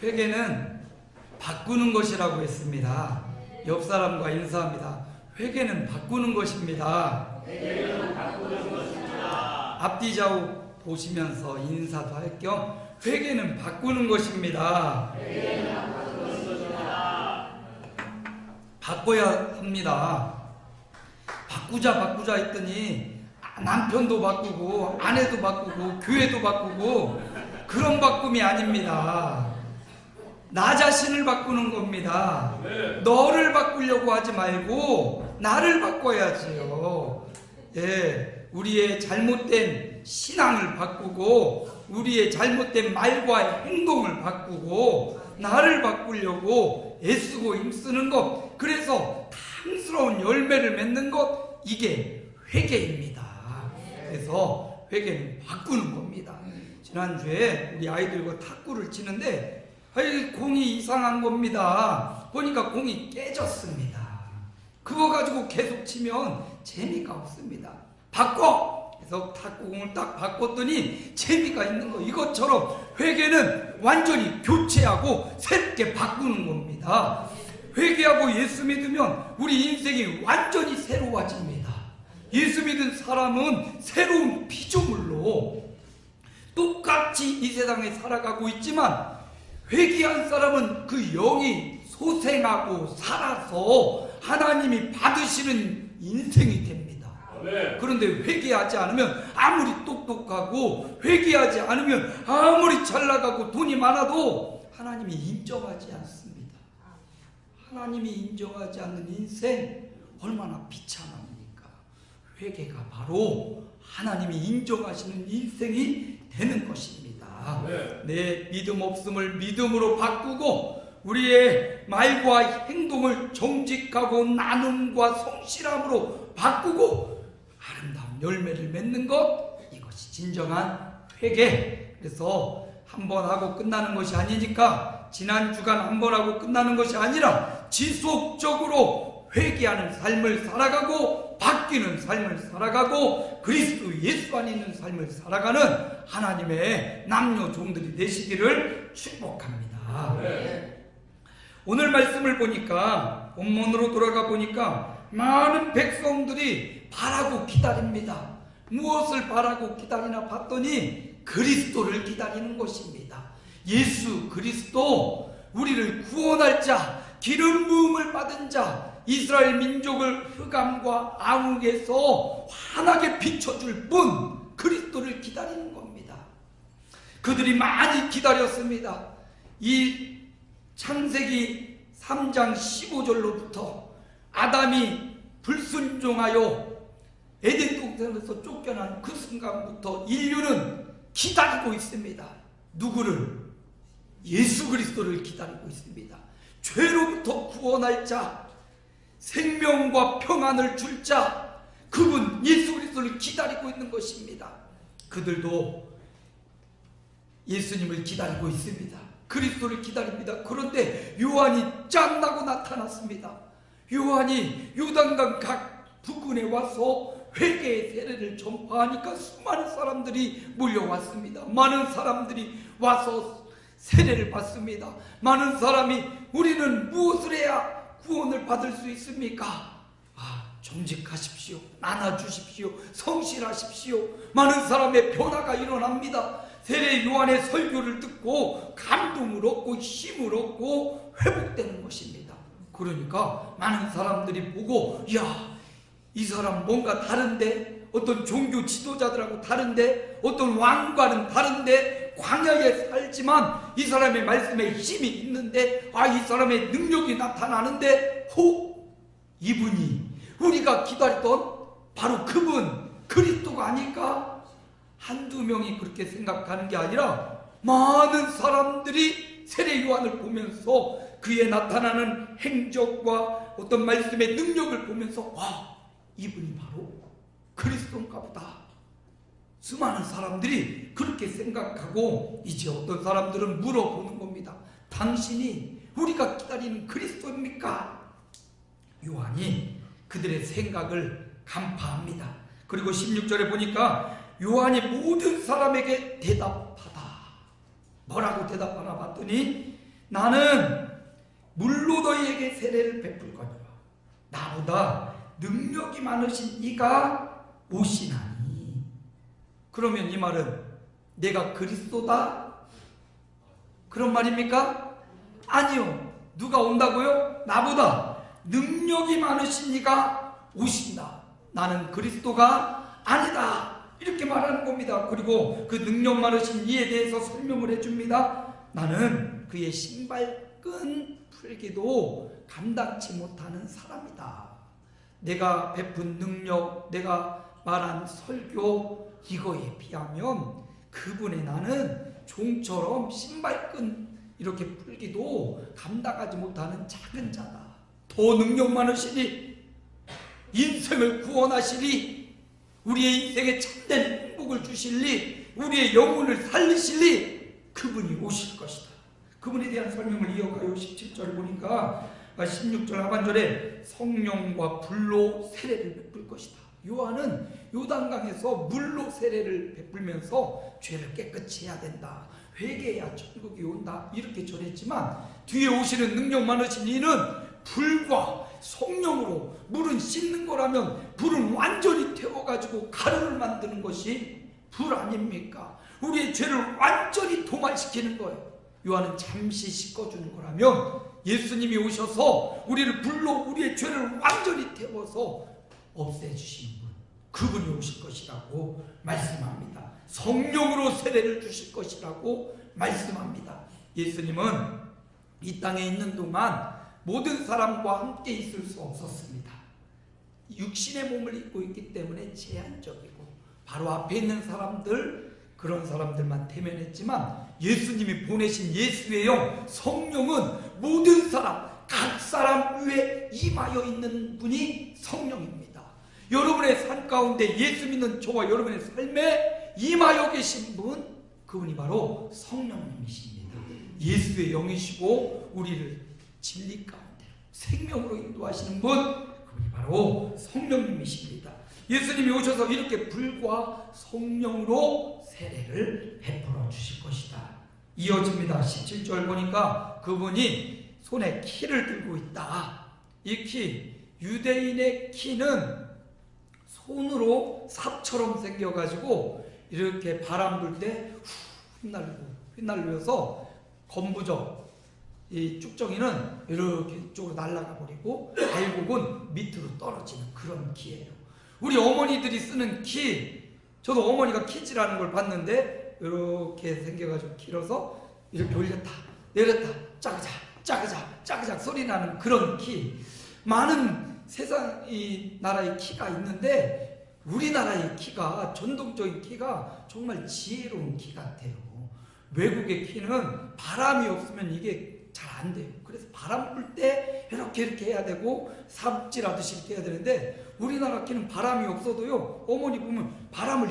회개는 바꾸는 것이라고 했습니다. 옆 사람과 인사합니다. 회개는 바꾸는 것입니다. 회개는 바꾸는 것입니다. 앞뒤 좌우 보시면서 인사도 할 겸 회개는 바꾸는 것입니다. 회개는 바꾸는 것입니다. 바꿔야 합니다. 바꾸자 했더니 남편도 바꾸고 아내도 바꾸고 교회도 바꾸고 그런 바꿈이 아닙니다. 나 자신을 바꾸는 겁니다. 너를 바꾸려고 하지 말고 나를 바꿔야지요. 예, 우리의 잘못된 신앙을 바꾸고 우리의 잘못된 말과 행동을 바꾸고 나를 바꾸려고 애쓰고 힘쓰는 것, 그래서 탐스러운 열매를 맺는 것, 이게 회개입니다. 그래서 회개는 바꾸는 겁니다. 지난주에 우리 아이들과 탁구를 치는데 공이 이상한 겁니다. 보니까 공이 깨졌습니다. 그거 가지고 계속 치면 재미가 없습니다. 바꿔! 그래서 탁구공을 딱 바꿨더니 재미가 있는 거. 이것처럼 회개는 완전히 교체하고 새롭게 바꾸는 겁니다. 회개하고 예수 믿으면 우리 인생이 완전히 새로워집니다. 예수 믿은 사람은 새로운 피조물로 똑같이 이 세상에 살아가고 있지만, 회개한 사람은 그 영이 소생하고 살아서 하나님이 받으시는 인생이 됩니다. 그런데 회개하지 않으면 아무리 똑똑하고 회개하지 않으면 아무리 잘 나가고 돈이 많아도 하나님이 인정하지 않습니다. 하나님이 인정하지 않는 인생 얼마나 비참합니까? 회개가 바로 하나님이 인정하시는 인생이 되는 것입니다. 내 믿음 없음을 믿음으로 바꾸고 우리의 말과 행동을 정직하고 나눔과 성실함으로 바꾸고 아름다운 열매를 맺는 것, 이것이 진정한 회개. 그래서 한 번 하고 끝나는 것이 아니니까 지난 주간 한 번 하고 끝나는 것이 아니라 지속적으로 회개하는 삶을 살아가고 바뀌는 삶을 살아가고 그리스도 예수 안에 있는 삶을 살아가는 하나님의 남녀 종들이 되시기를 축복합니다. 오늘 말씀을 보니까 본문으로 돌아가 보니까 많은 백성들이 바라고 기다립니다. 무엇을 바라고 기다리나 봤더니 그리스도를 기다리는 것입니다. 예수 그리스도, 우리를 구원할 자, 기름 부음을 받은 자, 이스라엘 민족을 흑암과 암흑에서 환하게 비춰줄 분, 그리스도를 기다리는 겁니다. 그들이 많이 기다렸습니다. 이 창세기 3장 15절로부터 아담이 불순종하여 에덴 동산에서 쫓겨난 그 순간부터 인류는 기다리고 있습니다. 누구를? 예수 그리스도를 기다리고 있습니다. 죄로부터 구원할 자, 생명과 평안을 줄 자, 그분 예수 그리스도를 기다리고 있는 것입니다. 그들도 예수님을 기다리고 있습니다. 그리스도를 기다립니다. 그런데 요한이 짠나고 나타났습니다. 요한이 요단강 각 부근에 와서 회개의 세례를 전파하니까 수많은 사람들이 몰려왔습니다. 많은 사람들이 와서 세례를 받습니다. 많은 사람이 우리는 무엇을 해야 구원을 받을 수 있습니까? 정직하십시오. 나눠주십시오. 성실하십시오. 많은 사람의 변화가 일어납니다. 세례 요한의 설교를 듣고 감동을 얻고 힘을 얻고 회복되는 것입니다. 그러니까 많은 사람들이 보고, 이 사람 뭔가 다른데, 어떤 종교 지도자들하고 다른데, 어떤 왕과는 다른데, 광야에 살지만 이 사람의 말씀에 힘이 있는데, 이 사람의 능력이 나타나는데, 이분이 우리가 기다리던 바로 그분 그리스도가 아닐까? 한두 명이 그렇게 생각하는 게 아니라 많은 사람들이 세례 요한을 보면서 그의 나타나는 행적과 어떤 말씀의 능력을 보면서 이분이 바로 그리스도인가 보다. 수많은 사람들이 그렇게 생각하고 이제 어떤 사람들은 물어보는 겁니다. 당신이 우리가 기다리는 그리스도입니까? 요한이 그들의 생각을 간파합니다. 그리고 16절에 보니까 요한이 모든 사람에게 대답하다. 뭐라고 대답하나 봤더니 나는 물로 너희에게 세례를 베풀거니와 나보다 능력이 많으신 이가 오시나니. 그러면 이 말은 내가 그리스도다 그런 말입니까? 아니요. 누가 온다고요? 나보다 능력이 많으신 이가 오신다. 나는 그리스도가 아니다. 이렇게 말하는 겁니다. 그리고 그 능력 많으신 이에 대해서 설명을 해줍니다. 나는 그의 신발끈 풀기도 감당치 못하는 사람이다. 내가 베푼 능력, 내가 말한 설교, 이거에 비하면 그분의 나는 종처럼 신발끈 이렇게 풀기도 감당하지 못하는 작은 자다. 더 능력 많으시니, 인생을 구원하시니, 우리의 인생에 참된 행복을 주실리, 우리의 영혼을 살리실리, 그분이 오실 것이다. 그분에 대한 설명을 이어가요. 17절 보니까 16절 하반절에 성령과 불로 세례를 베풀 것이다. 요한은 요단강에서 물로 세례를 베풀면서 죄를 깨끗이 해야 된다. 회개해야 천국이 온다. 이렇게 전했지만 뒤에 오시는 능력 많으신 이는 불과 성령으로, 물은 씻는 거라면 불은 완전히 태워가지고 가루를 만드는 것이 불 아닙니까? 우리의 죄를 완전히 도말시키는 거예요. 요한은 잠시 씻어주는 거라면 예수님이 오셔서 우리를 불로 우리의 죄를 완전히 태워서 없애주시는 분, 그분이 오실 것이라고 말씀합니다. 성령으로 세례를 주실 것이라고 말씀합니다. 예수님은 이 땅에 있는 동안 모든 사람과 함께 있을 수 없었습니다. 육신의 몸을 입고 있기 때문에 제한적이고 바로 앞에 있는 사람들, 그런 사람들만 대면했지만 예수님이 보내신 예수의 영 성령은 모든 사람, 각 사람 위에 임하여 있는 분이 성령입니다. 여러분의 삶 가운데 예수 믿는 저와 여러분의 삶에 임하여 계신 분, 그분이 바로 성령님이십니다. 예수의 영이시고 우리를 진리 가운데 생명으로 인도하시는 분, 그분이 바로 성령님이십니다. 예수님이 오셔서 이렇게 불과 성령으로 세례를 베풀어 주실 것이다. 이어집니다. 17절 보니까 그분이 손에 키를 들고 있다. 이 키, 유대인의 키는 손으로 삽처럼 생겨가지고 이렇게 바람 불 때 휘날려서 건부적 이 쭉정이는 이렇게 이쪽으로 날아가 버리고 알곡은 밑으로 떨어지는 그런 키예요. 우리 어머니들이 쓰는 키, 저도 어머니가 키질하는 걸 봤는데 이렇게 생겨가지고 길어서 이렇게 올렸다 내렸다 짜그작 소리 나는 그런 키. 많은 세상 이 나라의 키가 있는데 우리나라의 키가, 전통적인 키가 정말 지혜로운 키 같아요. 외국의 키는 바람이 없으면 이게 잘 안 돼요. 그래서 바람 불 때 이렇게 해야 되고 삽질하듯이 이렇게 해야 되는데 우리나라 키는 바람이 없어도요, 어머니 보면 바람을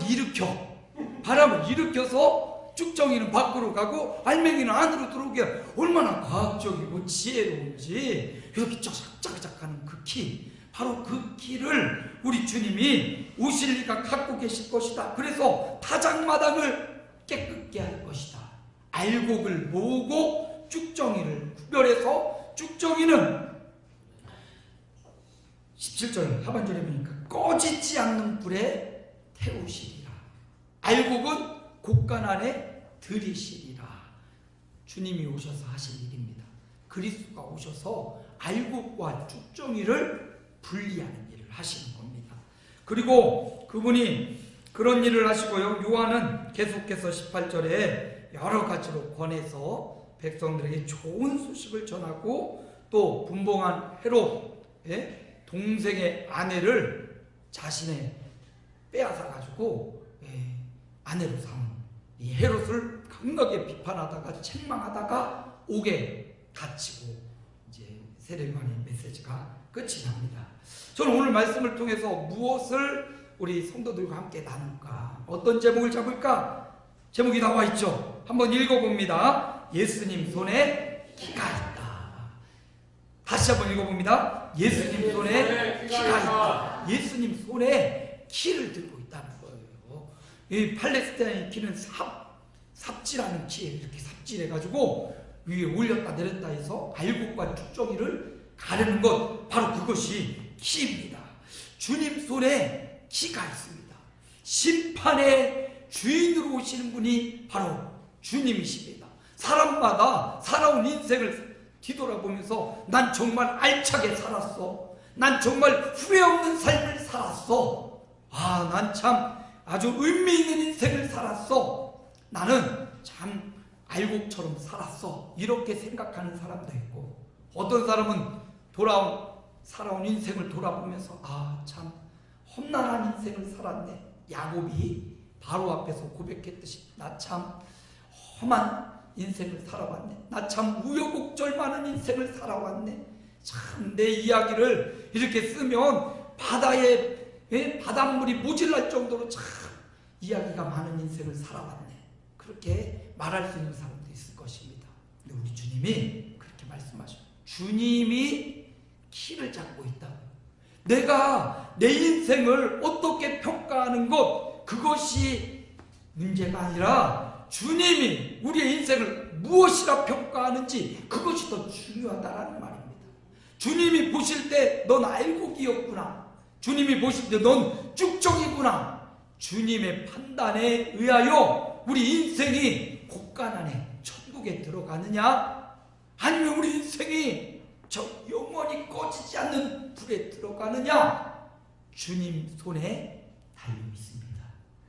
일으켜서 쭉정이는 밖으로 가고 알맹이는 안으로 들어오게 얼마나 과학적이고 지혜로운지 이렇게 쫙쫙 하는 그 키, 바로 그 키를 우리 주님이 오실 리가 갖고 계실 것이다. 그래서 타작마당을 깨끗게 할 것이다. 알곡을 모으고 쭉정이를 구별해서, 쭉정이는 17절 하반절에 보니까 꺼지지 않는 불에 태우시리라. 알곡은 곳간 안에 들이시리라. 주님이 오셔서 하실 일입니다. 그리스도가 오셔서 알곡과 쭉정이를 분리하는 일을 하시는 겁니다. 그리고 그분이 그런 일을 하시고요, 요한은 계속해서 18절에 여러 가지로 권해서 백성들에게 좋은 소식을 전하고, 또 분봉한 헤롯의 동생의 아내를 자신의 빼앗아 가지고 아내로 삼은 이 헤롯을 강하게 비판하다가 책망하다가 옥에 갇히고 이제 세례요한의 메시지가 끝이 납니다. 저는 오늘 말씀을 통해서 무엇을 우리 성도들과 함께 나눌까, 어떤 제목을 잡을까? 제목이 나와 있죠. 한번 읽어봅니다. 예수님 손에 키가 있다. 다시 한번 읽어봅니다. 예수님 손에 키가 있다. 예수님 손에 키를 들고 있다는 거예요. 이 팔레스타인의 키는 삽질하는 키예요. 이렇게 삽질해가지고 위에 올렸다 내렸다 해서 알곡과 쭉정이를 가르는 것, 바로 그것이 키입니다. 주님 손에 키가 있습니다. 심판의 주인으로 오시는 분이 바로 주님이십니다. 사람마다 살아온 인생을 뒤돌아보면서 난 정말 알차게 살았어, 난 정말 후회 없는 삶을 살았어, 난 참 아주 의미 있는 인생을 살았어, 나는 참 알곡처럼 살았어, 이렇게 생각하는 사람도 있고, 어떤 사람은 살아온 인생을 돌아보면서 참 험난한 인생을 살았네. 야곱이 바로 앞에서 고백했듯이 나 참 험한 인생을 살아왔네, 나 참 우여곡절 많은 인생을 살아왔네, 참 내 이야기를 이렇게 쓰면 바닷물이 모질랄 정도로 참 이야기가 많은 인생을 살아왔네, 그렇게 말할 수 있는 사람도 있을 것입니다. 근데 우리 주님이 그렇게 말씀하셔요. 주님이 키를 잡고 있다. 내가 내 인생을 어떻게 평가하는 것, 그것이 문제가 아니라 주님이 우리의 인생을 무엇이라 평가하는지, 그것이 더 중요하다라는 말입니다. 주님이 보실 때 넌 알곡이었구나, 주님이 보실 때 넌 쭉정이구나, 주님의 판단에 의하여 우리 인생이 곳간안에 천국에 들어가느냐, 아니면 우리 인생이 저 영원히 꺼지지 않는 불에 들어가느냐, 주님 손에 달려 있습니다.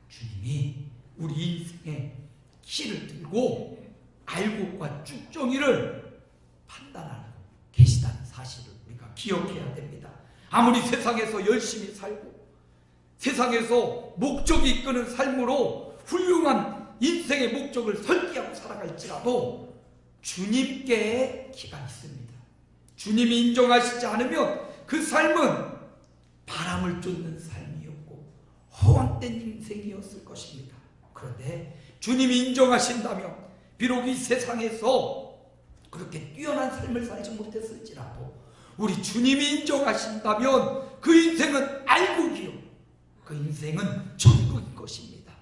주님이 우리 인생의 키를 들고 알곡과 쭉정이를 판단하고 계시다는 사실을 우리가 기억해야 됩니다. 아무리 세상에서 열심히 살고 세상에서 목적이 이끄는 삶으로 훌륭한 인생의 목적을 설계하고 살아갈지라도 주님께 키가 있습니다. 주님이 인정하시지 않으면 그 삶은 바람을 쫓는 삶이었고 허황된 인생이었을 것입니다. 그런데 주님이 인정하신다면 비록 이 세상에서 그렇게 뛰어난 삶을 살지 못했을지라도 우리 주님이 인정하신다면 그 인생은 알곡이요, 그 인생은 천국인 것입니다.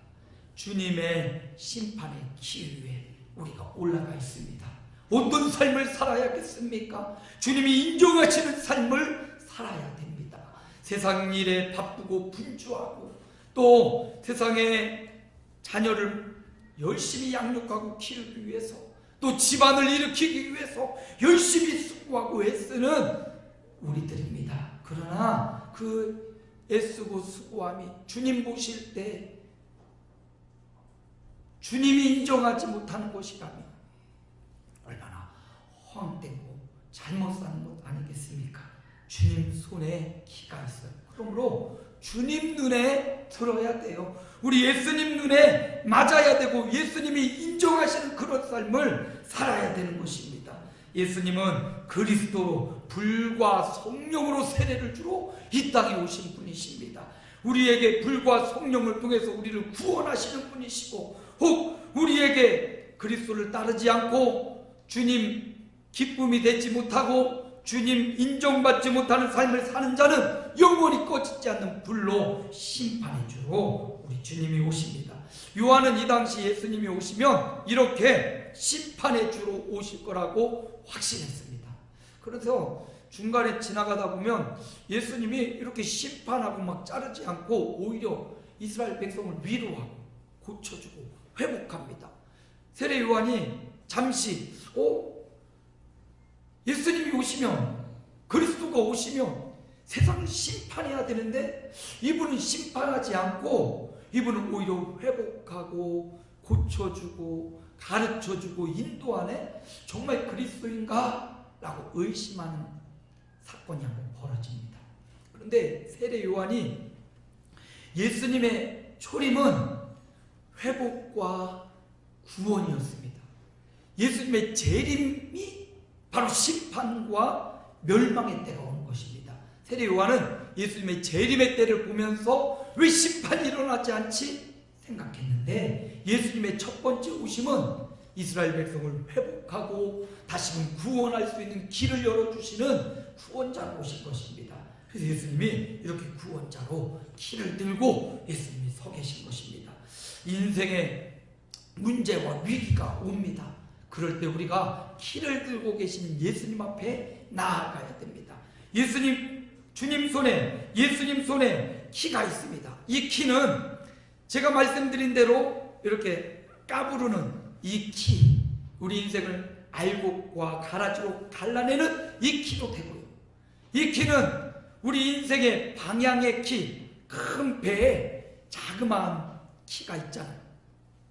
주님의 심판의 키 위에 우리가 올라가 있습니다. 어떤 삶을 살아야겠습니까? 주님이 인정하시는 삶을 살아야 됩니다. 세상 일에 바쁘고 분주하고 또 세상의 자녀를 열심히 양육하고 키우기 위해서, 또 집안을 일으키기 위해서 열심히 수고하고 애쓰는 우리들입니다. 그러나 그 애쓰고 수고함이 주님 보실 때 주님이 인정하지 못하는 것이라면 얼마나 허황되고 잘못 사는 것 아니겠습니까? 주님 손에 키가 있어요. 그러므로 주님 눈에 들어야 돼요. 우리 예수님 눈에 맞아야 되고 예수님이 인정하시는 그런 삶을 살아야 되는 것입니다. 예수님은 그리스도로 불과 성령으로 세례를 주러 이 땅에 오신 분이십니다. 우리에게 불과 성령을 통해서 우리를 구원하시는 분이시고, 혹 우리에게 그리스도를 따르지 않고 주님 기쁨이 되지 못하고 주님 인정받지 못하는 삶을 사는 자는 영원히 꺼지지 않는 불로 심판해 주러 우리 주님이 오십니다. 요한은 이 당시 예수님이 오시면 이렇게 심판해 주러 오실 거라고 확신했습니다. 그래서 중간에 지나가다 보면 예수님이 이렇게 심판하고 막 자르지 않고 오히려 이스라엘 백성을 위로하고 고쳐주고 회복합니다. 세례 요한이 잠시 예수님이 오시면, 그리스도가 오시면 세상을 심판해야 되는데 이분은 심판하지 않고 이분은 오히려 회복하고 고쳐주고 가르쳐주고 인도하네, 정말 그리스도인가? 라고 의심하는 사건이 한번 벌어집니다. 그런데 세례 요한이 예수님의 초림은 회복과 구원이었습니다. 예수님의 재림이 바로 심판과 멸망의 때가 오는 것입니다. 세례 요한은 예수님의 재림의 때를 보면서 왜 심판이 일어나지 않지 생각했는데, 예수님의 첫 번째 오심은 이스라엘 백성을 회복하고 다시금 구원할 수 있는 길을 열어주시는 구원자로 오실 것입니다. 그래서 예수님이 이렇게 구원자로 키를 들고 예수님이 서 계신 것입니다. 인생의 문제와 위기가 옵니다. 그럴 때 우리가 키를 들고 계신 예수님 앞에 나아가야 됩니다. 주님 손에, 예수님 손에 키가 있습니다. 이 키는 제가 말씀드린 대로 이렇게 까부르는 이 키, 우리 인생을 알곡과 가라지로 갈라내는 이 키도 되고요. 이 키는 우리 인생의 방향의 키, 큰 배에 자그마한 키가 있잖아요.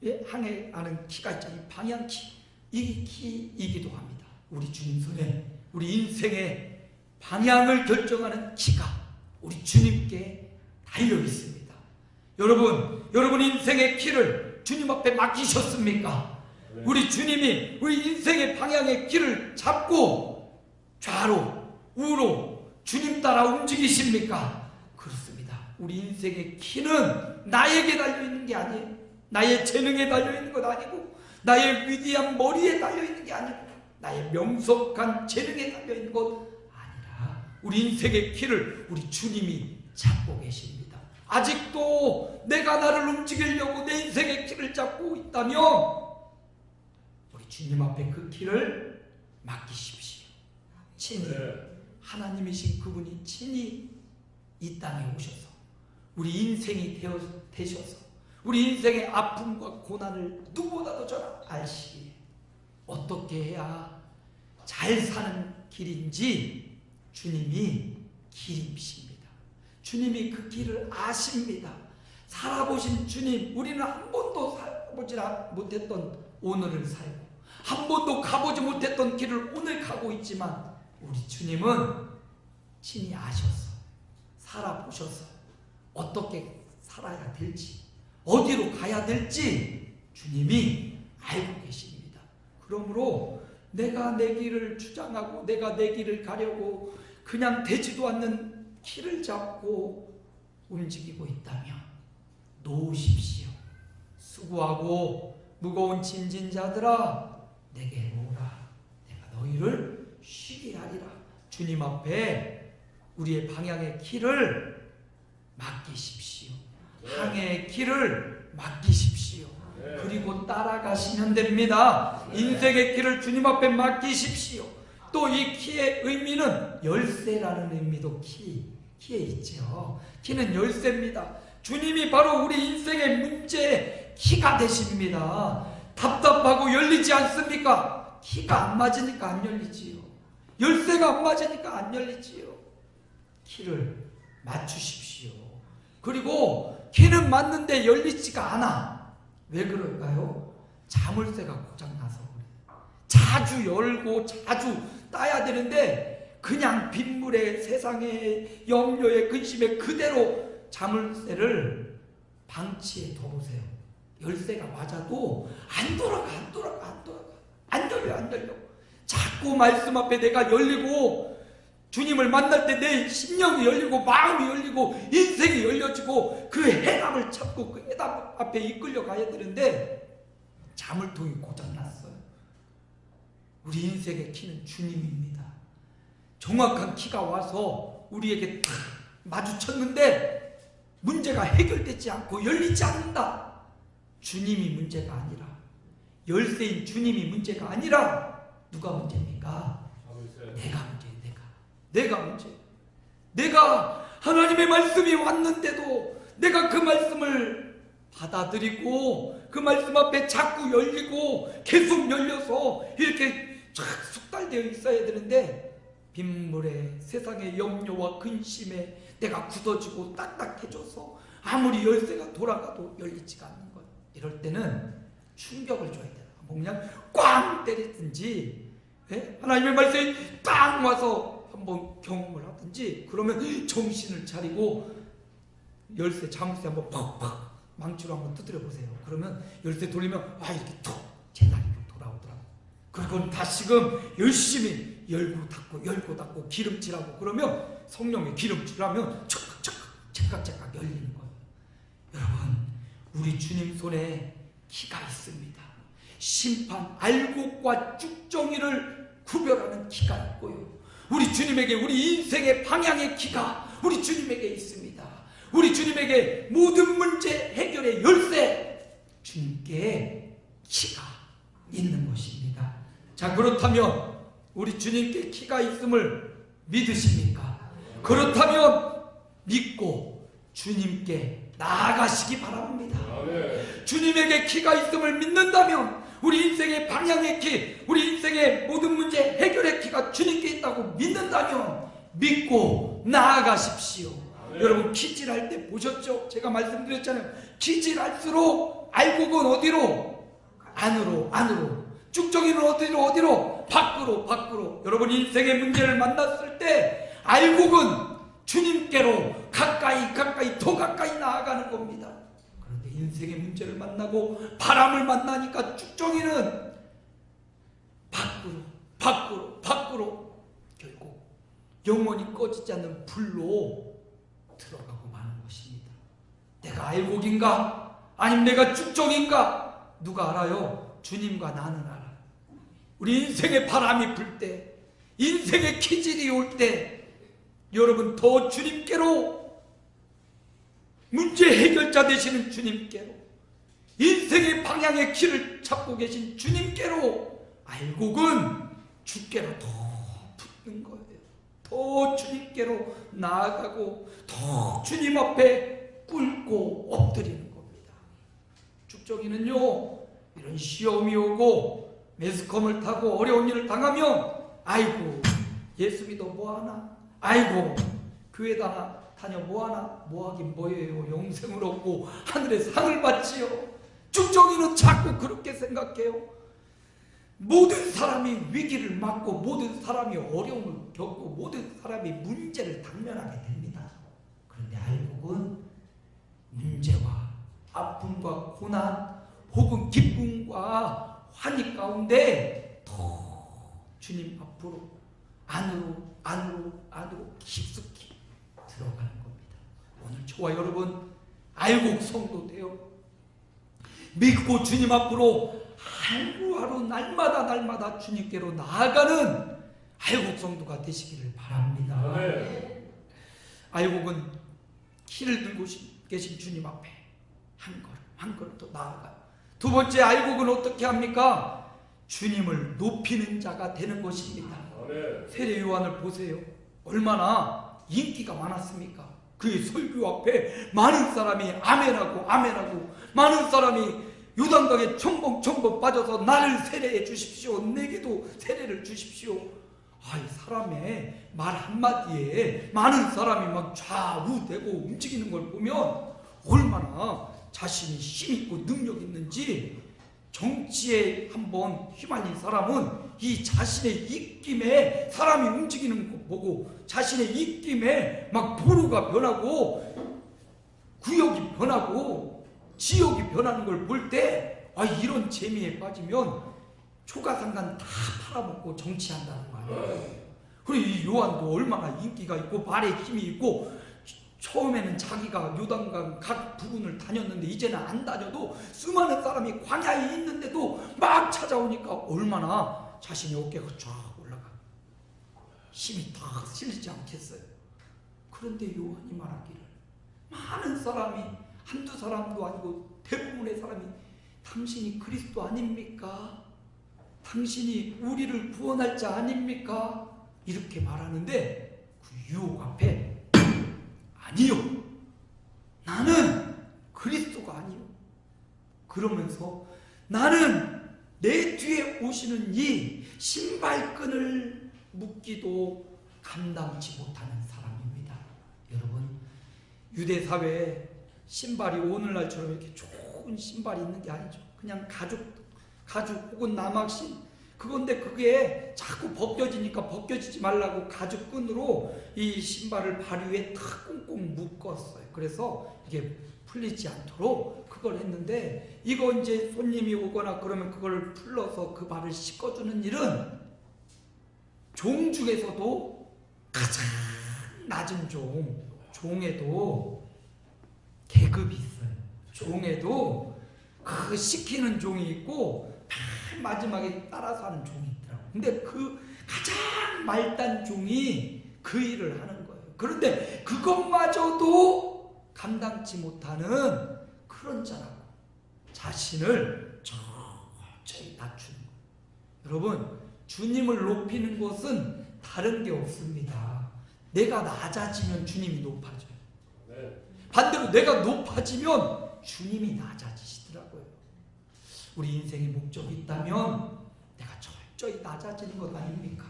예? 항해하는 키가 있잖아요. 방향 키. 이 키이기도 합니다. 우리 주님 손에 우리 인생의 방향을 결정하는 키가 우리 주님께 달려 있습니다. 여러분 인생의 키를 주님 앞에 맡기셨습니까? 네. 우리 주님이 우리 인생의 방향의 키를 잡고 좌로 우로 주님 따라 움직이십니까? 그렇습니다. 우리 인생의 키는 나에게 달려있는 게 아니에요. 나의 재능에 달려있는 것 아니고 나의 위대한 머리에 달려있는 게 아니고 나의 명석한 재능에 달려있는 것 아니라 우리 인생의 키를 우리 주님이 잡고 계십니다. 아직도 내가 나를 움직이려고 내 인생의 키를 잡고 있다면 우리 주님 앞에 그 키를 맡기십시오. 친히 하나님이신 그분이 친히 이 땅에 오셔서 우리 인생이 되셔서 우리 인생의 아픔과 고난을 누구보다도 잘 아시기에 어떻게 해야 잘 사는 길인지 주님이 길이십니다. 주님이 그 길을 아십니다. 살아보신 주님, 우리는 한 번도 살아보지 못했던 오늘을 살고 한 번도 가보지 못했던 길을 오늘 가고 있지만 우리 주님은 친히 아셔서 살아보셔서 어떻게 살아야 될지 어디로 가야 될지 주님이 알고 계십니다. 그러므로 내가 내 길을 주장하고 내가 내 길을 가려고 그냥 되지도 않는 길을 잡고 움직이고 있다면 놓으십시오. 수고하고 무거운 짐진 자들아 내게 오라. 내가 너희를 쉬게 하리라. 주님 앞에 우리의 방향의 길을 맡기십시오. 항해의 길을 맡기십시오. 그리고 따라가시면 됩니다. 인생의 길을 주님 앞에 맡기십시오. 또 이 키의 의미는 열쇠라는 의미도 키에 있죠. 키는 열쇠입니다. 주님이 바로 우리 인생의 문제의 키가 되십니다. 답답하고 열리지 않습니까? 키가 안 맞으니까 안 열리지요. 열쇠가 안 맞으니까 안 열리지요. 키를 맞추십시오. 그리고 키는 맞는데 열리지가 않아. 왜 그럴까요? 자물쇠가 고장나서 그래요. 자주 열고 자주 따야 되는데 그냥 빗물에 세상의 염려에 근심에 그대로 자물쇠를 방치해 둬보세요. 열쇠가 맞아도 안 돌아가. 안 열려. 자꾸 말씀 앞에 내가 열리고 주님을 만날 때 내 심령이 열리고 마음이 열리고 인생이 열려지고 그 해답을 찾고 그 해답 앞에 이끌려 가야 되는데 자물통이 고장났어요. 우리 인생의 키는 주님입니다. 정확한 키가 와서 우리에게 딱 마주쳤는데 문제가 해결되지 않고 열리지 않는다. 주님이 문제가 아니라 열쇠인 주님이 문제가 아니라 누가 문제입니까? 내가 문제예요. 내가 문제예요. 내가 하나님의 말씀이 왔는데도 내가 그 말씀을 받아들이고 그 말씀 앞에 자꾸 열리고 계속 열려서 이렇게 쫙 숙달되어 있어야 되는데 빗물에 세상의 염려와 근심에 내가 굳어지고 딱딱해져서 아무리 열쇠가 돌아가도 열리지가 않는 거예요. 이럴 때는 충격을 줘야 돼요. 그냥 꽝 때리든지 하나님의 말씀이 딱 와서 한번 경험을 하든지 그러면 정신을 차리고 열쇠 자물쇠 한번 팍팍 망치로 한번 두드려 보세요. 그러면 열쇠 돌리면 이렇게 툭 제자리로 돌아오더라고요. 그리고 다시금 열심히 열고 닫고 기름칠하고 그러면 성령의 기름칠하면 착각 열리는 거예요. 여러분 우리 주님 손에 키가 있습니다. 심판 알곡과 쭉정이를 구별하는 키가 있고요. 우리 주님에게 우리 인생의 방향의 키가 우리 주님에게 있습니다. 우리 주님에게 모든 문제 해결의 열쇠 주님께 키가 있는 것입니다. 자, 그렇다면 우리 주님께 키가 있음을 믿으십니까? 그렇다면 믿고 주님께 나아가시기 바랍니다. 주님에게 키가 있음을 믿는다면 우리 인생의 방향의 키, 우리 인생의 모든 문제 해결의 키가 주님께 있다고 믿는다면 믿고 나아가십시오. 여러분, 키질할 때 보셨죠? 제가 말씀드렸잖아요. 키질할수록 알곡은 어디로? 안으로. 쭉정이는 어디로? 밖으로. 여러분, 인생의 문제를 만났을 때 알곡은 주님께로 가까이 더 가까이 나아가는 겁니다. 그런데 인생의 문제를 만나고 바람을 만나니까 쭉정이는 밖으로 결국 영원히 꺼지지 않는 불로 들어가고 마는 것입니다. 내가 알곡인가? 아니면 내가 쭉정인가? 누가 알아요? 주님과 나는 알아요. 우리 인생의 바람이 불 때, 인생의 기질이 올 때 여러분, 더 주님께로, 문제 해결자 되시는 주님께로, 인생의 방향의 길을 찾고 계신 주님께로, 알곡은 주께로 더 붙는 거예요. 더 주님께로 나아가고 더 주님 앞에 꿇고 엎드리는 겁니다. 쭉정이는요, 이런 시험이 오고 매스컴을 타고 어려운 일을 당하면 아이고, 예수 믿어 뭐하나? 아이고, 교회 다녀 뭐하나? 뭐하긴 뭐예요. 영생을 얻고 하늘의 상을 받지요. 쭉정이는 자꾸 그렇게 생각해요. 모든 사람이 위기를 맞고 모든 사람이 어려움을 겪고 모든 사람이 문제를 당면하게 됩니다. 그런데 알곡은 문제와 아픔과 고난 혹은 기쁨과 환희 가운데 더 주님 앞으로 안으로 깊숙이 들어가는 겁니다. 오늘 저와 여러분 알곡 성도 되어 믿고 주님 앞으로 하루하루 날마다 주님께로 나아가는 알곡 성도가 되시기를 바랍니다. 알곡은 키를 들고 계신 주님 앞에 한 걸음 더 나아가요. 두 번째, 알곡은 어떻게 합니까? 주님을 높이는 자가 되는 것입니다. 세례 요한을 보세요. 얼마나 인기가 많았습니까? 그의 설교 앞에 많은 사람이 아멘하고 많은 사람이 요단강에 첨벙 빠져서 나를 세례해 주십시오. 내게도 세례를 주십시오. 이 사람의 말 한마디에 많은 사람이 막 좌우되고 움직이는 걸 보면 얼마나 자신이 힘있고 능력 있는지. 정치에 한번 휘말린 사람은 이 자신의 입김에 사람이 움직이는 거 보고 자신의 입김에 막 도로가 변하고 구역이 변하고 지역이 변하는 걸 볼 때 이런 재미에 빠지면 초가상간 다 팔아먹고 정치한다는 말이에요. 그리고 이 요한도 얼마나 인기가 있고 말에 힘이 있고 처음에는 자기가 요단강 각 부근을 다녔는데 이제는 안 다녀도 수많은 사람이 광야에 있는데도 막 찾아오니까 얼마나 자신이 어깨가 쫙 올라가 힘이 다 실리지 않겠어요. 그런데 요한이 말하기를 많은 사람이 한두 사람도 아니고 대부분의 사람이 당신이 그리스도 아닙니까? 당신이 우리를 구원할 자 아닙니까? 이렇게 말하는데 그 유혹 앞에 아니요, 나는 그리스도가 아니요. 그러면서 나는 내 뒤에 오시는 이 신발끈을 묶기도 감당치 못하는 사람입니다. 여러분, 유대 사회에 신발이 오늘날처럼 이렇게 좋은 신발이 있는 게 아니죠. 그냥 가죽 혹은 나막신 그건데 그게 자꾸 벗겨지니까 벗겨지지 말라고 가죽끈으로 이 신발을 발 위에 탁 꽁꽁 묶었어요. 그래서 이게 풀리지 않도록 그걸 했는데, 이거 이제 손님이 오거나 그러면 그걸 풀러서 그 발을 씻어주는 일은 종 중에서도 가장 낮은 종에도 계급이 있어요. 종에도 그 시키는 종이 있고 맨 마지막에 따라서 하는 종이 있더라고요. 근데 그 가장 말단 종이 그 일을 하는 거예요. 그런데 그것마저도 감당치 못하는 그런 자라고 자신을 천천히 낮추는 거예요. 여러분, 주님을 높이는 것은 다른 게 없습니다. 내가 낮아지면 주님이 높아져요. 반대로 내가 높아지면 주님이 낮아지시더라고요. 우리 인생의 목적이 있다면 내가 철저히 낮아지는 것 아닙니까?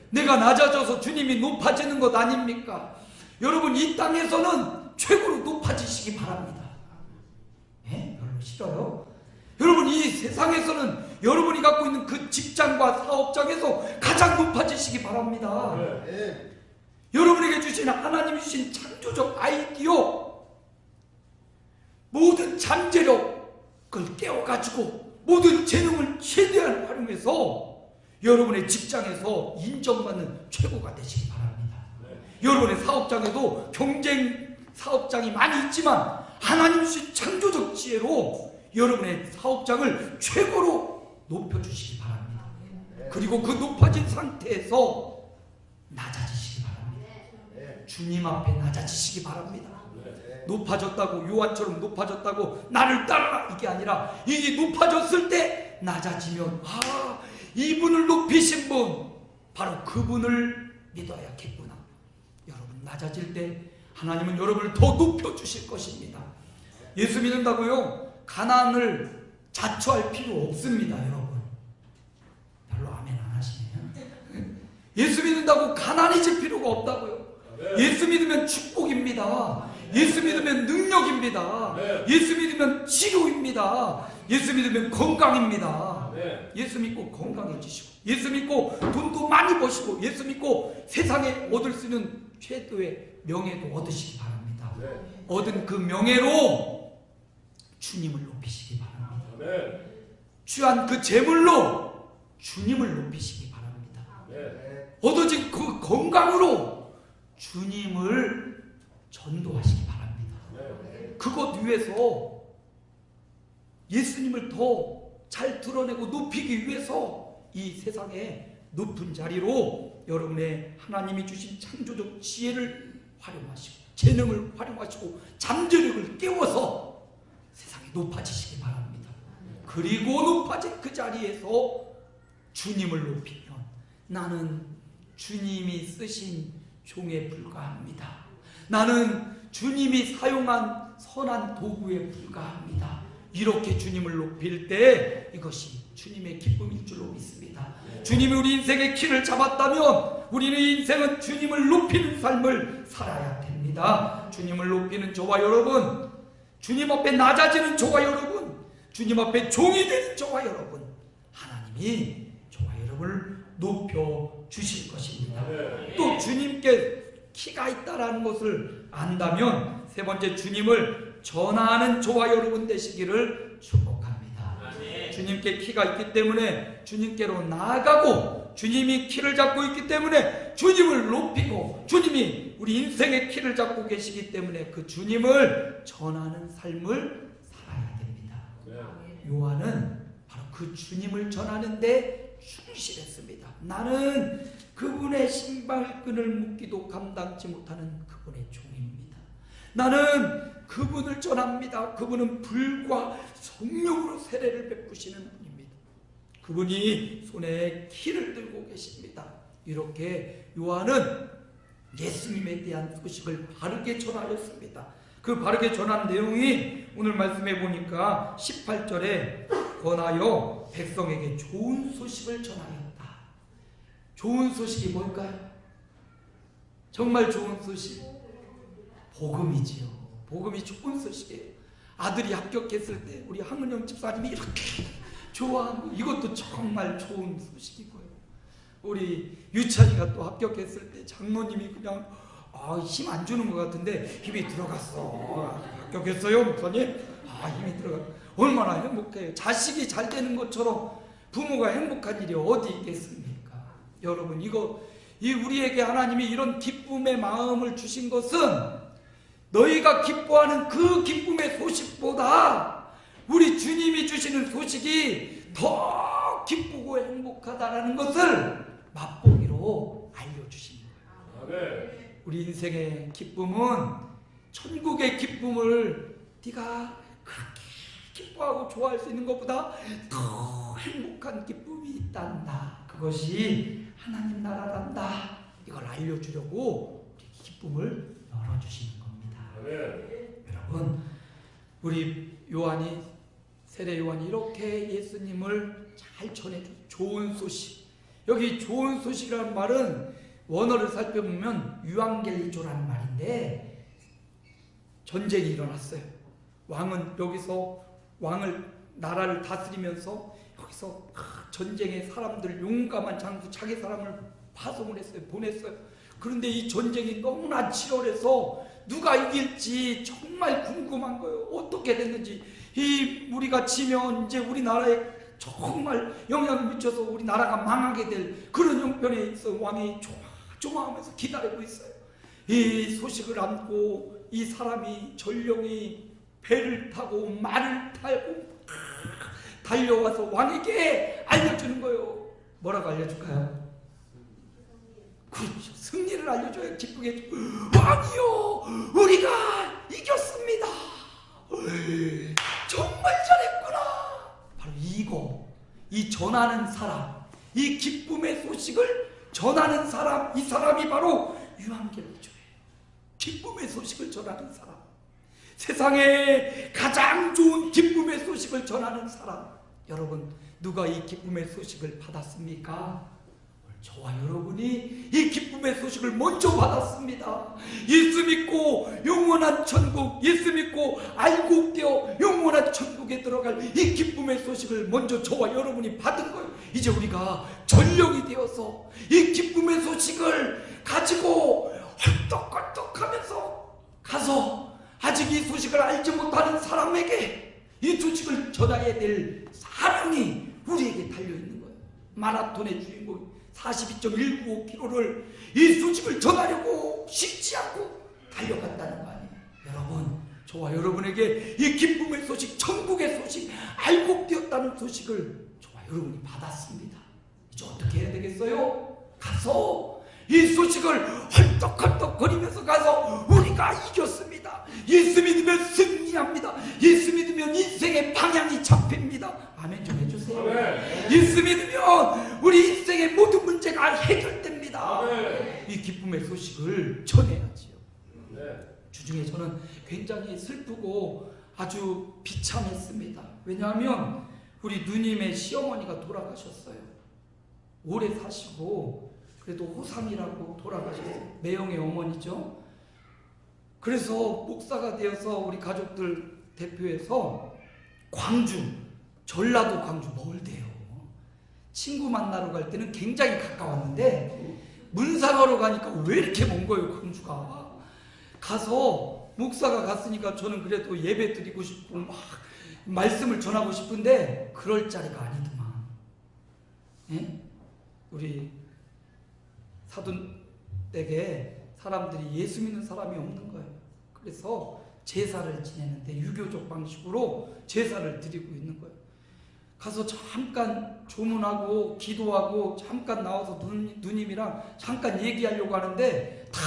내가 낮아져서 주님이 높아지는 것 아닙니까? 여러분, 이 땅에서는 최고로 높아지시기 바랍니다. 예? 별로 싫어요? 여러분, 이 세상에서는 여러분이 갖고 있는 그 직장과 사업장에서 가장 높아지시기 바랍니다. 여러분에게 주신 하나님이 주신 창조적 아이디어, 모든 잠재력을 깨워가지고 모든 재능을 최대한 활용해서 여러분의 직장에서 인정받는 최고가 되시기 바랍니다. 여러분의 사업장에도 경쟁 사업장이 많이 있지만 하나님 주신 창조적 지혜로 여러분의 사업장을 최고로 높여주시기 바랍니다. 그리고 그 높아진 상태에서 낮아지시기 바랍니다. 주님 앞에 낮아지시기 바랍니다. 높아졌다고, 요한처럼 높아졌다고 나를 따르라 이게 아니라, 이게 높아졌을 때 낮아지면 이분을 높이신 분, 바로 그분을 믿어야겠구나. 여러분, 낮아질 때 하나님은 여러분을 더 높여주실 것입니다. 예수 믿는다고요 가난을 자초할 필요 없습니다. 여러분, 별로 아멘 안 하시네요. 예수 믿는다고 가난해질 필요가 없다고요. 예수 믿으면 축복입니다. 예수 믿으면 능력입니다. 예수 믿으면 치료입니다. 예수 믿으면 건강입니다. 예수 믿고 건강해지시고, 예수 믿고 돈도 많이 버시고, 예수 믿고 세상에 얻을 수 있는 최고의 명예도 얻으시기 바랍니다. 얻은 그 명예로 주님을 높이시기 바랍니다. 취한 그 재물로 주님을 높이시기 바랍니다. 얻어진 그 건강으로 주님을 전도하시기 바랍니다. 그것 위해서 예수님을 더 잘 드러내고 높이기 위해서 이 세상의 높은 자리로 여러분의 하나님이 주신 창조적 지혜를 활용하시고, 재능을 활용하시고, 잠재력을 깨워서 세상에 높아지시기 바랍니다. 그리고 높아진 그 자리에서 주님을 높이면 나는 주님이 쓰신 종에 불과합니다. 나는 주님이 사용한 선한 도구에 불과합니다. 이렇게 주님을 높일 때 이것이 주님의 기쁨일 줄로 믿습니다. 주님이 우리 인생의 키를 잡았다면 우리는 인생은 주님을 높이는 삶을 살아야 됩니다. 주님을 높이는 저와 여러분, 주님 앞에 낮아지는 저와 여러분, 주님 앞에 종이 되는 저와 여러분, 하나님이 저와 여러분을 높여 주실 것입니다. 또 주님께 키가 있다라는 것을 안다면 세 번째, 주님을 전하는 저와 여러분 되시기를 축복합니다. 주님께 키가 있기 때문에 주님께로 나아가고, 주님이 키를 잡고 있기 때문에 주님을 높이고, 주님이 우리 인생의 키를 잡고 계시기 때문에 그 주님을 전하는 삶을 살아야 됩니다. 요한은 바로 그 주님을 전하는 데 충실했습니다. 나는 그분의 신발끈을 묶기도 감당치 못하는 그분의 종입니다. 나는 그분을 전합니다. 그분은 불과 성령으로 세례를 베푸시는 분입니다. 그분이 손에 키를 들고 계십니다. 이렇게 요한은 예수님에 대한 소식을 바르게 전하였습니다. 그 바르게 전한 내용이 오늘 말씀해 보니까 18절에 권하여 백성에게 좋은 소식을 전하였다. 좋은 소식이 뭘까요? 정말 좋은 소식, 복음이지요. 복음이 좋은 소식이에요. 아들이 합격했을 때 우리 황은영 집사님이 이렇게 좋아하고, 이것도 정말 좋은 소식이고요. 우리 유찬이가 또 합격했을 때 장모님이 그냥 힘 안 주는 것 같은데 힘이 들어갔어. 합격했어요 목사님? 힘이 들어갔어. 얼마나 행복해요. 자식이 잘 되는 것처럼 부모가 행복한 일이 어디 있겠습니까? 여러분, 이 우리에게 하나님이 이런 기쁨의 마음을 주신 것은 너희가 기뻐하는 그 기쁨의 소식보다 우리 주님이 주시는 소식이 더 기쁘고 행복하다라는 것을 맛보기로 알려주신 거예요. 우리 인생의 기쁨은, 천국의 기쁨을 네가 그렇게 기뻐하고 좋아할 수 있는 것보다 더 행복한 기쁨이 있단다. 그것이 하나님 나라란다. 이걸 알려주려고 우리 기쁨을 열어주시는 겁니다. 여러분, 우리 요한이, 세례 요한이 이렇게 예수님을 잘 전해준 좋은 소식. 여기 좋은 소식이라는 말은 원어를 살펴보면 유앙겔리조라는 말인데, 전쟁이 일어났어요. 왕은 여기서 나라를 다스리면서 여기서 전쟁에 사람들, 용감한 장수, 자기 사람을 파송을 했어요. 보냈어요. 그런데 이 전쟁이 너무나 치열해서 누가 이길지 정말 궁금한 거예요. 어떻게 됐는지. 우리가 지면 이제 우리나라에 정말 영향을 미쳐서 우리나라가 망하게 될 그런 형편에 있어 왕이 조마조마하면서 기다리고 있어요. 이 소식을 안고 이 사람이, 전령이 배를 타고 말을 타고 달려와서 왕에게 알려주는 거예요. 뭐라고 알려줄까요? 그렇죠. 승리를 알려줘야 기쁘게 해주고, 왕이요, 우리가 이겼습니다. 정말 잘했구나. 바로 이 전하는 사람, 이 기쁨의 소식을 전하는 사람, 이 사람이 바로 유앙겔리조예요. 기쁨의 소식을 전하는 사람, 세상에 가장 좋은 기쁨의 소식을 전하는 사람. 여러분, 누가 이 기쁨의 소식을 받았습니까? 저와 여러분이 이 기쁨의 소식을 먼저 받았습니다. 예수 믿고 영원한 천국, 예수 믿고 알곡되어 영원한 천국에 들어갈 이 기쁨의 소식을 먼저 저와 여러분이 받은 거예요. 이제 우리가 전령이 되어서 이 기쁨의 소식을 가지고 헐떡헐떡하면서 가서 아직 이 소식을 알지 못하는 사람에게 이 소식을 전해야 될 사명이 우리에게 달려있는 거예요. 마라톤의 주인공 42.195km를 이 소식을 전하려고 쉽지 않고 달려갔다는 거 아니에요. 여러분, 저와 여러분에게 이 기쁨의 소식, 천국의 소식, 알곡되었다는 소식을 저와 여러분이 받았습니다. 이제 어떻게 해야 되겠어요? 가서 이 소식을 헐떡헐떡 거리면서 가서 우리가 이겼습니다. 예수 믿으면 승리합니다. 예수 믿으면 인생의 방향이 잡힙니다. 아멘 좀 해주세요. 아멘. 예수 믿으면 우리 인생의 모든 문제가 해결됩니다. 아멘. 이 기쁨의 소식을 전해야지요. 주중에 저는 굉장히 슬프고 아주 비참했습니다. 왜냐하면 우리 누님의 시어머니가 돌아가셨어요. 오래 사시고 그래도 호삼이라고 돌아가셨어요. 매형의 어머니죠. 그래서 목사가 되어서 우리 가족들 대표해서 광주, 전라도 광주 멀대요. 친구 만나러 갈 때는 굉장히 가까웠는데 문상하러 가니까 왜 이렇게 먼 거예요, 광주가. 가서 목사가 갔으니까 저는 그래도 예배 드리고 싶고 막 말씀을 전하고 싶은데 그럴 자리가 아니더만. 예? 우리 사돈댁에 사람들이 예수 믿는 사람이 없는 거예요. 그래서 제사를 지내는데 유교적 방식으로 제사를 드리고 있는 거예요. 가서 잠깐 조문하고 기도하고 잠깐 나와서 누님이랑 잠깐 얘기하려고 하는데 다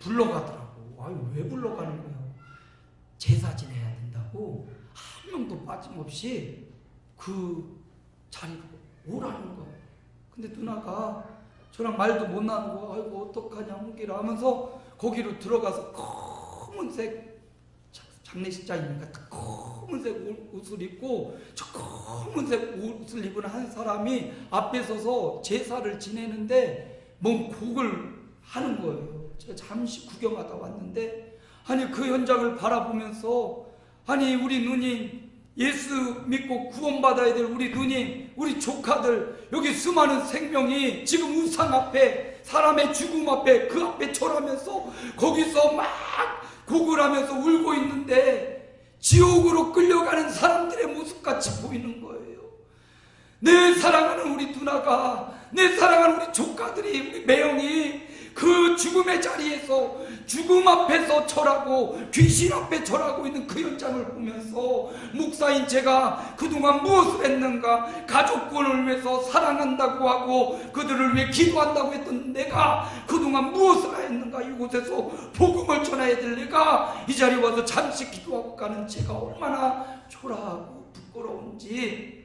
불러가더라고. 아유, 왜 불러가는 거예요? 제사 지내야 된다고 한 명도 빠짐없이 그 자리로 오라는 거예요. 근데 누나가 저랑 말도 못 나누고 아이고 어떡하냐 홍기라 하면서 거기로 들어가서 검은색 장례식장이니까 검은색 옷을 입고 저 검은색 옷을 입은 한 사람이 앞에 서서 제사를 지내는데 뭔 곡을 하는 거예요. 제가 잠시 구경하다 왔는데 아니 그 현장을 바라보면서 아니 우리 누님 예수 믿고 구원받아야 될 우리 누님, 우리 조카들, 여기 수많은 생명이 지금 우상 앞에, 사람의 죽음 앞에, 그 앞에 절하면서 거기서 막 곡을 하면서 울고 있는데 지옥으로 끌려가는 사람들의 모습같이 보이는 거예요. 내 사랑하는 우리 누나가, 내 사랑하는 우리 조카들이, 우리 매형이 그 죽음의 자리에서 죽음 앞에서 절하고 귀신 앞에 절하고 있는 그 현장을 보면서 목사인 제가 그동안 무엇을 했는가, 가족권을 위해서 사랑한다고 하고 그들을 위해 기도한다고 했던 내가 그동안 무엇을 했는가, 이곳에서 복음을 전해야 될 내가 이 자리에 와서 잠시 기도하고 가는 제가 얼마나 초라하고 부끄러운지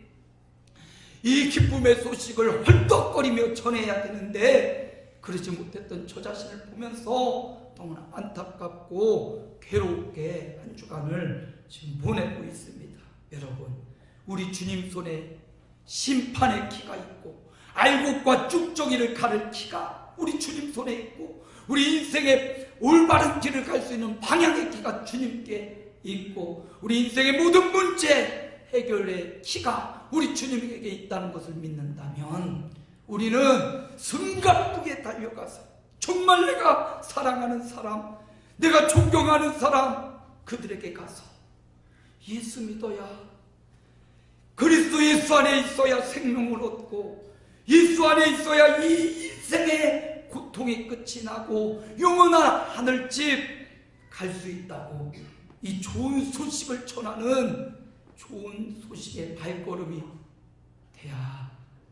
이 기쁨의 소식을 헐떡거리며 전해야 되는데 그러지 못했던 저 자신을 보면서 너무나 안타깝고 괴롭게 한 주간을 지금 보내고 있습니다. 여러분, 우리 주님 손에 심판의 키가 있고 알곡과 쭉정이를 가를 키가 우리 주님 손에 있고 우리 인생의 올바른 길을 갈 수 있는 방향의 키가 주님께 있고 우리 인생의 모든 문제 해결의 키가 우리 주님에게 있다는 것을 믿는다면 우리는 숨가쁘게 달려가서 정말 내가 사랑하는 사람, 내가 존경하는 사람, 그들에게 가서 예수 믿어야, 그리스도 예수 안에 있어야 생명을 얻고 예수 안에 있어야 이 인생의 고통의 끝이 나고 영원한 하늘집 갈 수 있다고, 이 좋은 소식을 전하는 좋은 소식의 발걸음이 돼야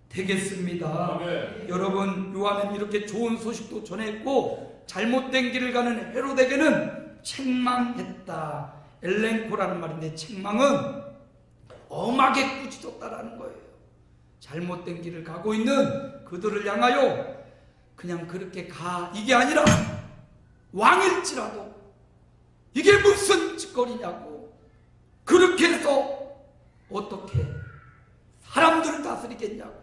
되겠습니다. 여러분, 요한은 이렇게 좋은 소식도 전했고 잘못된 길을 가는 헤롯에게는 책망했다. 엘렌코라는 말인데 책망은 엄하게 꾸짖었다라는 거예요. 잘못된 길을 가고 있는 그들을 향하여 그냥 그렇게 가, 이게 아니라 왕일지라도 이게 무슨 짓거리냐고, 그렇게 해서 어떻게 사람들을 다스리겠냐고,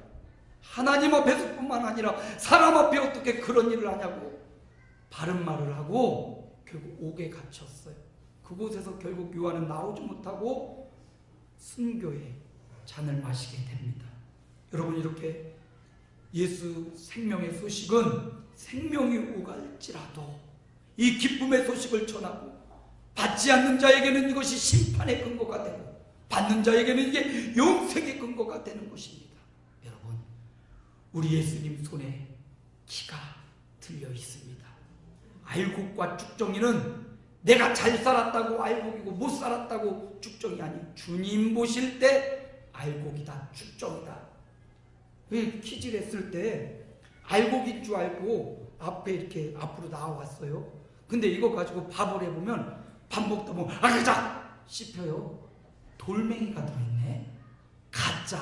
하나님 앞에서뿐만 아니라 사람 앞에 어떻게 그런 일을 하냐고 바른 말을 하고 결국 옥에 갇혔어요. 그곳에서 결국 요한은 나오지 못하고 순교의 잔을 마시게 됩니다. 여러분, 이렇게 예수 생명의 소식은 생명이 오갈지라도 이 기쁨의 소식을 전하고 받지 않는 자에게는 이것이 심판의 근거가 되고 받는 자에게는 이게 영생의 근거가 되는 것입니다. 여러분, 우리 예수님 손에 키가 들려 있습니다. 알곡과 쭉정이는 내가 잘 살았다고 알곡이고 못 살았다고 쭉정이 아닌 주님 보실 때 알곡이다, 쭉정이다. 왜 키질 했을 때 알곡인 줄 알고 앞에 이렇게 앞으로 나와왔어요. 근데 이거 가지고 밥을 해보면 밥 먹다 보면 아그작 씹혀요. 돌멩이가 들어있네. 가짜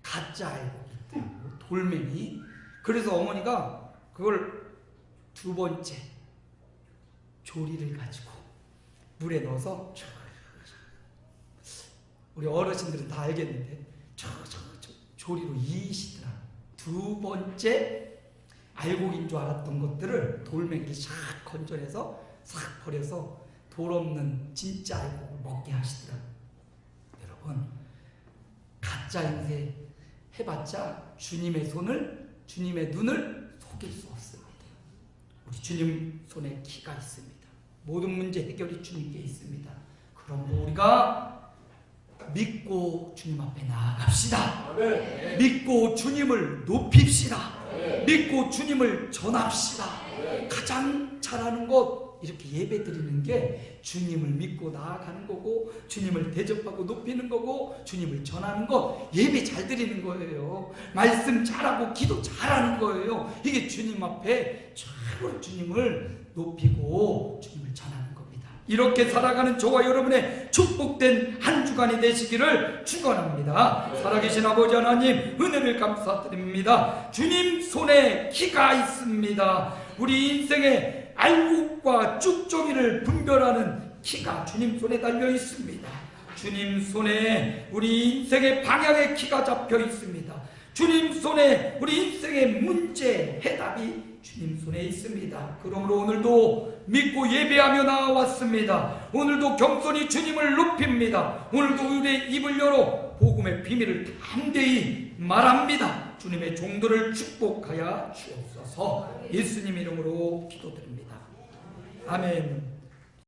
알곡이 있더라고요. 돌멩이. 그래서 어머니가 그걸 두 번째 조리를 가지고 물에 넣어서 우리 어르신들은 다 알겠는데 조리로 이시더라. 두 번째 알곡인 줄 알았던 것들을 돌멩이를 싹 건져내서 싹 버려서 돌 없는 진짜 알곡을 먹게 하시더라. 여러분, 가짜 행세 해봤자 주님의 손을, 주님의 눈을 속일 수 없습니다. 우리 주님 손에 키가 있습니다. 모든 문제 해결이 주님께 있습니다. 그럼 우리가 믿고 주님 앞에 나아갑시다. 네. 믿고 주님을 높입시다. 네. 믿고 주님을 전합시다. 네. 가장 잘하는 것, 이렇게 예배 드리는 게 주님을 믿고 나아가는 거고 주님을 대접하고 높이는 거고 주님을 전하는 것, 예배 잘 드리는 거예요. 말씀 잘하고 기도 잘하는 거예요. 이게 주님 앞에 최고 주님을 높이고 주님을 전하는 겁니다. 이렇게 살아가는 저와 여러분의 축복된 한 주간이 되시기를 축원합니다. 살아계신 아버지 하나님, 은혜를 감사드립니다. 주님 손에 키가 있습니다. 우리 인생의 알곡과 쭉정이를 분별하는 키가 주님 손에 달려 있습니다. 주님 손에 우리 인생의 방향의 키가 잡혀 있습니다. 주님 손에 우리 인생의 문제 해답이 주님 손에 있습니다. 그러므로 오늘도 믿고 예배하며 나왔습니다. 오늘도 겸손히 주님을 높입니다. 오늘도 우리의 입을 열어 복음의 비밀을 담대히 말합니다. 주님의 종들을 축복하여 주옵소서. 예수님 이름으로 기도드립니다. 아멘.